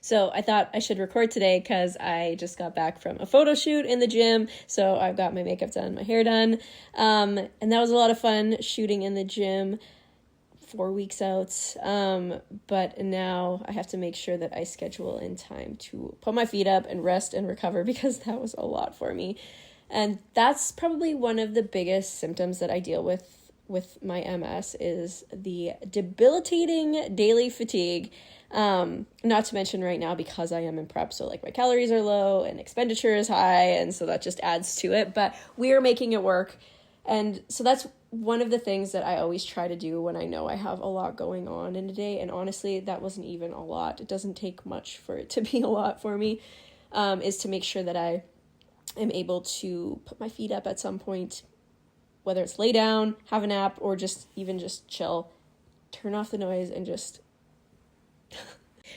So I thought I should record today because I just got back from a photo shoot in the gym. So I've got my makeup done, my hair done. And that was a lot of fun shooting in the gym 4 weeks out. But now I have to make sure that I schedule in time to put my feet up and rest and recover because that was a lot for me. And that's probably one of the biggest symptoms that I deal with my MS is the debilitating daily fatigue. Not to mention right now because I am in prep, so like my calories are low and expenditure is high, and so that just adds to it, but we're making it work. And so that's one of the things that I always try to do when I know I have a lot going on in a day, and honestly that wasn't even a lot. It doesn't take much for it to be a lot for me, is to make sure that I am able to put my feet up at some point, whether it's lay down, have a nap, or just chill, turn off the noise and just...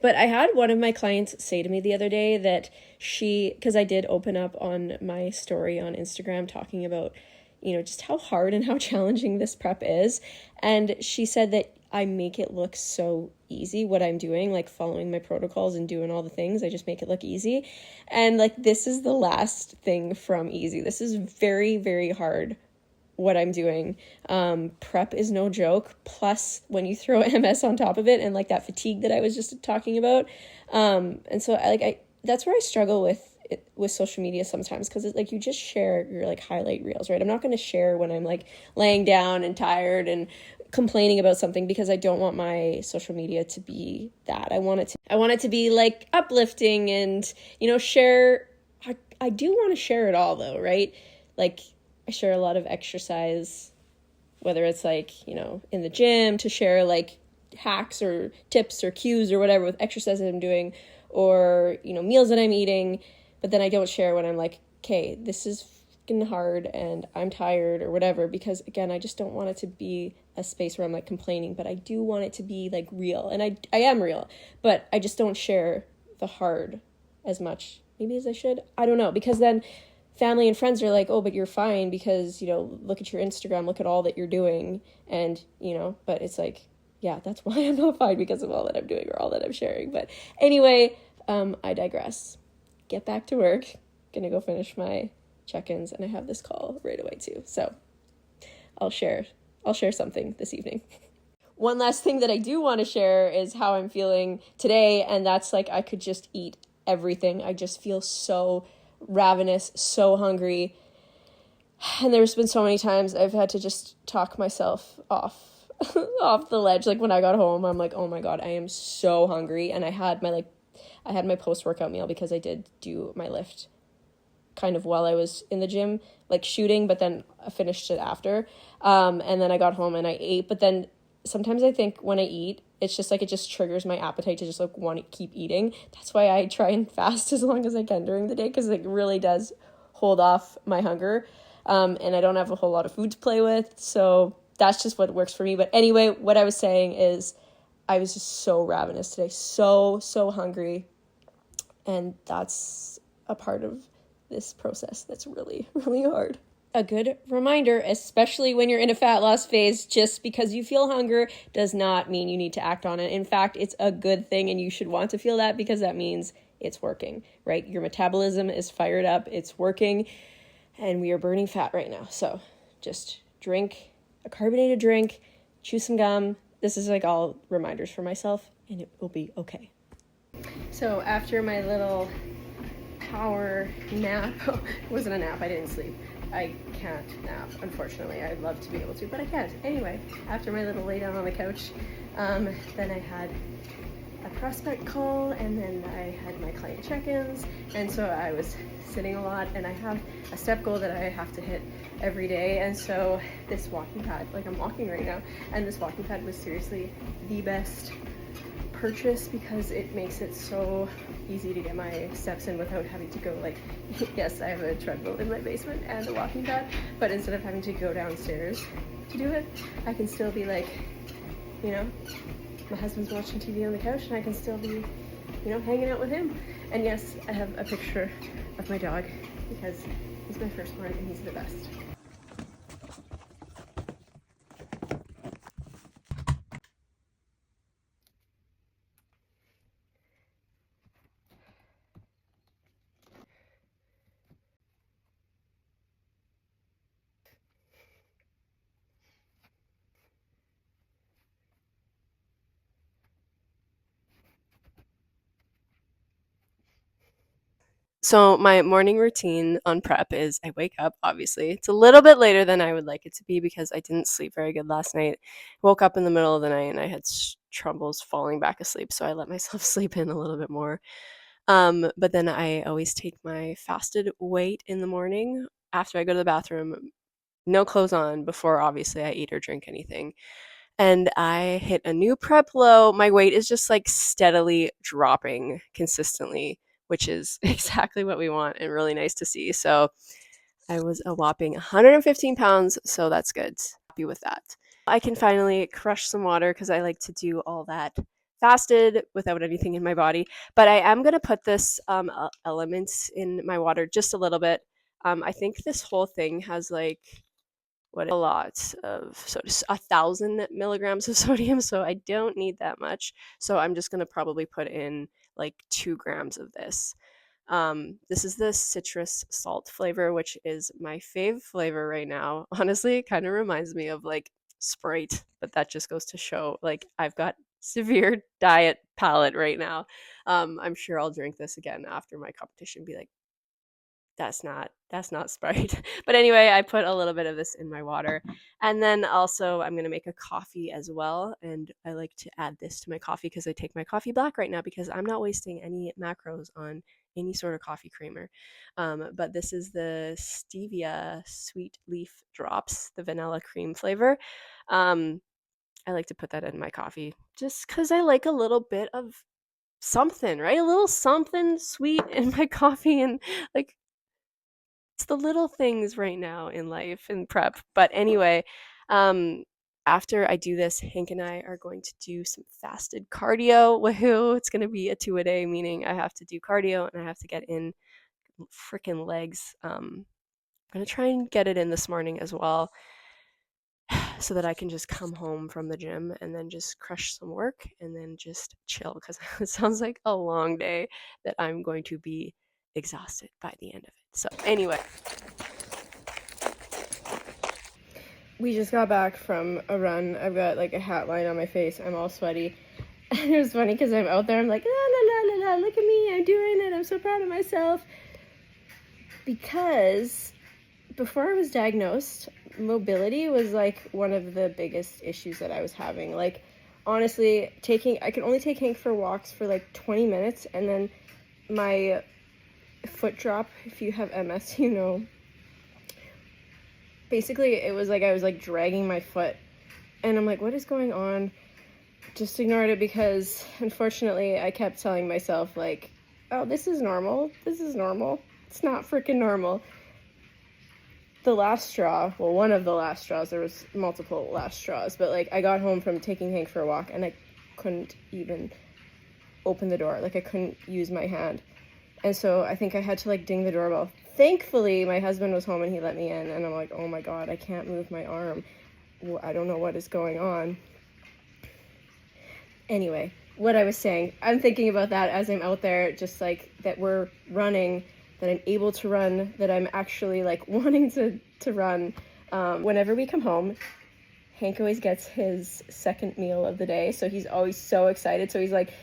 But I had one of my clients say to me the other day that because I did open up on my story on Instagram talking about, just how hard and how challenging this prep is. And she said that I make it look so easy what I'm doing, like following my protocols and doing all the things. I just make it look easy. And like, this is the last thing from easy. This is very, very hard what I'm doing. Prep is no joke. Plus when you throw MS on top of it and like that fatigue that I was just talking about. And so that's where I struggle with social media sometimes, because it's like you just share your like highlight reels, right? I'm not going to share when I'm like laying down and tired and complaining about something, because I don't want my social media to be that. I want it to be like uplifting and, share. I do want to share it all though, right? Like I share a lot of exercise, whether it's like, in the gym, to share like hacks or tips or cues or whatever with exercise that I'm doing, or, meals that I'm eating. But then I don't share when I'm like, okay, this is fucking hard and I'm tired or whatever, because again, I just don't want it to be a space where I'm like complaining, but I do want it to be like real. And I am real, but I just don't share the hard as much maybe as I should. I don't know, because then family and friends are like, oh, but you're fine because, look at your Instagram, look at all that you're doing. And, but it's like, yeah, that's why I'm not fine, because of all that I'm doing or all that I'm sharing. But anyway, I digress. Get back to work. Gonna go finish my check-ins, and I have this call right away too. So I'll share something this evening. One last thing that I do want to share is how I'm feeling today. And that's like, I could just eat everything. I just feel so ravenous, so hungry. And there's been so many times I've had to just talk myself off the ledge. Like when I got home, I'm like, oh my God, I am so hungry. And I had my post-workout meal because I did do my lift kind of while I was in the gym, like shooting, but then I finished it after. And then I got home and I ate, but then sometimes I think when I eat, it's just like, it just triggers my appetite to just like want to keep eating. That's why I try and fast as long as I can during the day, because it really does hold off my hunger. And I don't have a whole lot of food to play with. So that's just what works for me. But anyway, what I was saying is I was just so ravenous today. So hungry. And that's a part of this process that's really, really hard. A good reminder, especially when you're in a fat loss phase, just because you feel hunger does not mean you need to act on it. In fact, it's a good thing, and you should want to feel that, because that means it's working, right? Your metabolism is fired up, it's working, and we are burning fat right now. So just drink a carbonated drink, chew some gum. This is like all reminders for myself, and it will be okay. So after my little power nap, it wasn't a nap, I didn't sleep. I can't nap, unfortunately. I'd love to be able to, but I can't. Anyway, after my little lay down on the couch, then I had a prospect call, and then I had my client check-ins, and so I was sitting a lot, and I have a step goal that I have to hit every day. And so this walking pad, like I'm walking right now, and this walking pad was seriously the best purchase, because it makes it so easy to get my steps in without having to go like, yes, I have a treadmill in my basement and a walking pad, but instead of having to go downstairs to do it, I can still be like, my husband's watching TV on the couch, and I can still be, hanging out with him. And yes, I have a picture of my dog, because he's my firstborn and he's the best. So my morning routine on prep is I wake up, obviously. It's a little bit later than I would like it to be because I didn't sleep very good last night. Woke up in the middle of the night and I had troubles falling back asleep, so I let myself sleep in a little bit more. But then I always take my fasted weight in the morning after I go to the bathroom, no clothes on before obviously I eat or drink anything. And I hit a new prep low. My weight is just like steadily dropping consistently, which is exactly what we want and really nice to see. So I was a whopping 115 pounds, so that's good. Happy with that. I can finally crush some water because I like to do all that fasted without anything in my body. But I am going to put this element in my water just a little bit. I think this whole thing has like a lot of 1,000 milligrams of sodium, so I don't need that much. So I'm just going to probably put in like 2 grams of this. This is the citrus salt flavor, which is my fave flavor right now. Honestly, it kind of reminds me of like Sprite, but that just goes to show like I've got severe diet palate right now. I'm sure I'll drink this again after my competition. Be like, that's not Sprite. But anyway, I put a little bit of this in my water. And then also I'm going to make a coffee as well. And I like to add this to my coffee because I take my coffee black right now because I'm not wasting any macros on any sort of coffee creamer. But this is the stevia sweet leaf drops, the vanilla cream flavor. I like to put that in my coffee just because I like a little bit of something, right? A little something sweet in my coffee, and like it's the little things right now in life and prep. But anyway, um, after I do this, Hank and I are going to do some fasted cardio. Woohoo! It's going to be a 2 a day, meaning I have to do cardio and I have to get in freaking legs. I'm going to try and get it in this morning as well so that I can just come home from the gym and then just crush some work and then just chill because it sounds like a long day that I'm going to be exhausted by the end of it. So, anyway. We just got back from a run. I've got like a hat line on my face. I'm all sweaty. And it was funny because I'm out there. I'm like, la la la la la, look at me. I'm doing it. I'm so proud of myself. Because before I was diagnosed, mobility was like one of the biggest issues that I was having. Like, honestly, I could only take Hank for walks for like 20 minutes. And then my foot drop, if you have MS, you know. Basically, it was like I was like dragging my foot. And I'm like, what is going on? Just ignored it because, unfortunately, I kept telling myself, like, oh, this is normal. This is normal. It's not freaking normal. The last straw, well, one of the last straws, there was multiple last straws, but, like, I got home from taking Hank for a walk, and I couldn't even open the door. Like, I couldn't use my hand. And so I think I had to, like, ding the doorbell. Thankfully, my husband was home, and he let me in, and I'm like, oh, my God, I can't move my arm. Well, I don't know what is going on. Anyway, what I was saying, I'm thinking about that as I'm out there, just like that we're running, that I'm able to run, that I'm actually like wanting to run. Whenever we come home, Hank always gets his second meal of the day, so he's always so excited. So he's like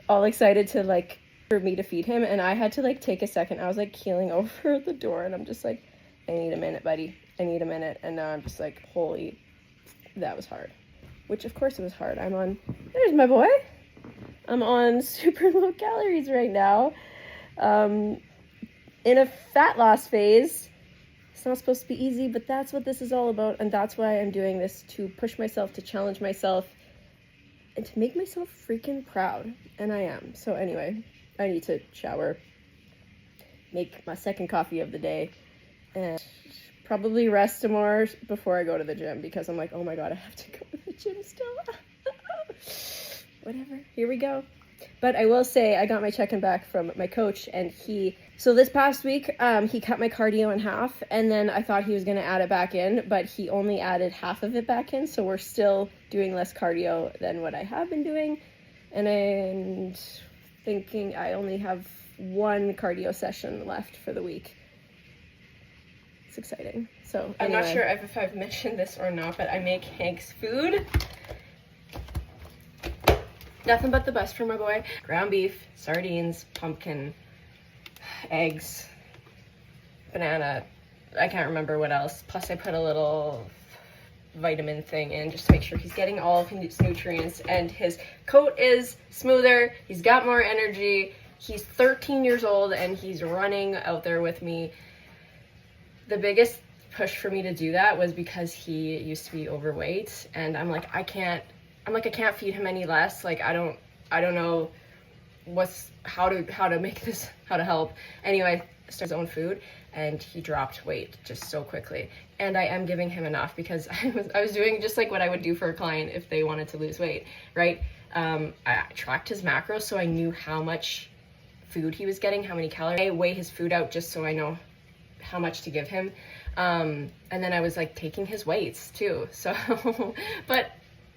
all excited to like for me to feed him, and I had to like take a second. I was like keeling over the door, and I'm just like, I need a minute, buddy. I need a minute. And now I'm just like, holy, that was hard. Which of course it was hard. There's my boy. I'm on super low calories right now. In a fat loss phase. It's not supposed to be easy, but that's what this is all about. And that's why I'm doing this, to push myself, to challenge myself, and to make myself freaking proud. And I am. So anyway, I need to shower, make my second coffee of the day, and probably rest some more before I go to the gym, because I'm like, oh my God, I have to go to the gym still. Whatever, here we go. But I will say, I got my check-in back from my coach, and so this past week, he cut my cardio in half, and then I thought he was going to add it back in, but he only added half of it back in, so we're still doing less cardio than what I have been doing, and I'm thinking I only have one cardio session left for the week. It's exciting. So anyway. I'm not sure if I've mentioned this or not, but I make Hank's food. Nothing but the best for my boy. Ground beef, sardines, pumpkin, eggs, banana, I can't remember what else. Plus I put a little vitamin thing in just to make sure he's getting all of his nutrients, and his coat is smoother, he's got more energy, he's 13 years old and he's running out there with me. The biggest push for me to do that was because he used to be overweight, and I'm like, I can't feed him any less. Like, I don't know how to make this, how to help. Anyway, started his own food and he dropped weight just so quickly. And I am giving him enough because I was doing just like what I would do for a client if they wanted to lose weight, right? I tracked his macros so I knew how much food he was getting, how many calories. I weigh his food out just so I know how much to give him. And then I was like taking his weights too. So, but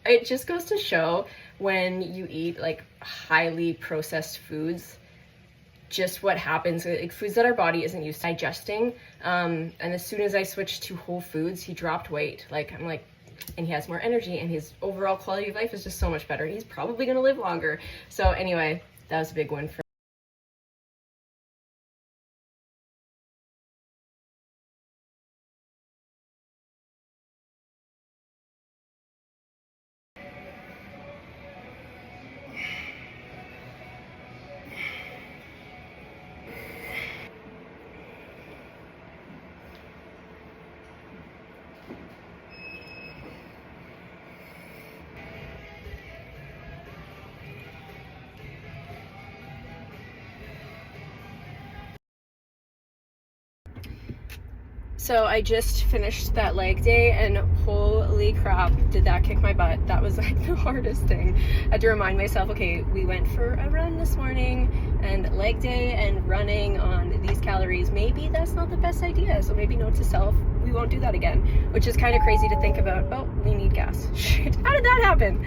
it just goes to show when you eat like highly processed foods, just what happens, like foods that our body isn't used to digesting. And as soon as I switched to whole foods, he dropped weight. Like, I'm like, and he has more energy and his overall quality of life is just so much better. He's probably gonna live longer. So anyway, that was a big win for So I just finished that leg day and holy crap, did that kick my butt. That was like the hardest thing. I had to remind myself, okay, we went for a run this morning and leg day and running on these calories, maybe that's not the best idea. So maybe note to self, we won't do that again, which is kind of crazy to think about. Oh, we need gas. Shit, how did that happen?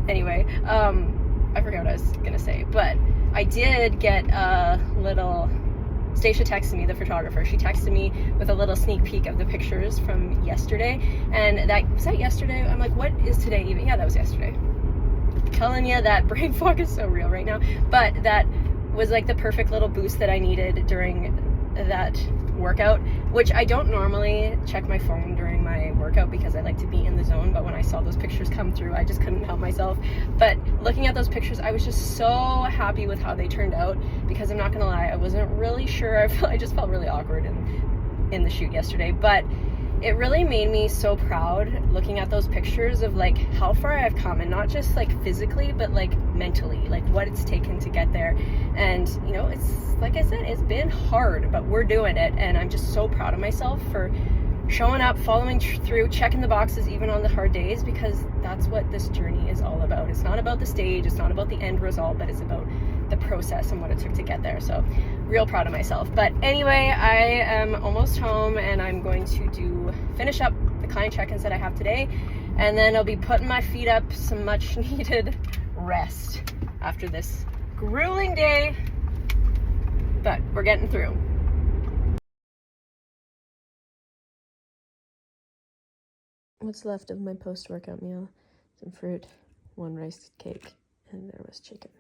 Anyway, I forgot what I was gonna say, but I did get a little... Stacia texted me, the photographer. She texted me with a little sneak peek of the pictures from yesterday. And was that yesterday? I'm like, what is today even? Yeah, that was yesterday. I'm telling you, that brain fog is so real right now. But that was like the perfect little boost that I needed during that workout, which I don't normally check my phone during my workout because I like to be in the zone. But when I saw those pictures come through, I just couldn't help myself. But looking at those pictures, I was just so happy with how they turned out, because I'm not gonna lie, I wasn't really sure. I just felt really awkward in the shoot yesterday, but it really made me so proud looking at those pictures of like how far I've come, and not just like physically but like mentally, like what it's taken to get there. And you know, it's like I said, it's been hard, but we're doing it, and I'm just so proud of myself for showing up, following through, checking the boxes even on the hard days, because that's what this journey is all about. It's not about the stage, it's not about the end result, but it's about the process and what it took to get there. So real proud of myself. But anyway, I am almost home and I'm going to finish up the client check-ins that I have today, and then I'll be putting my feet up some much needed rest after this grueling day, but we're getting through. What's left of my post-workout meal: some fruit, one rice cake, and there was chicken.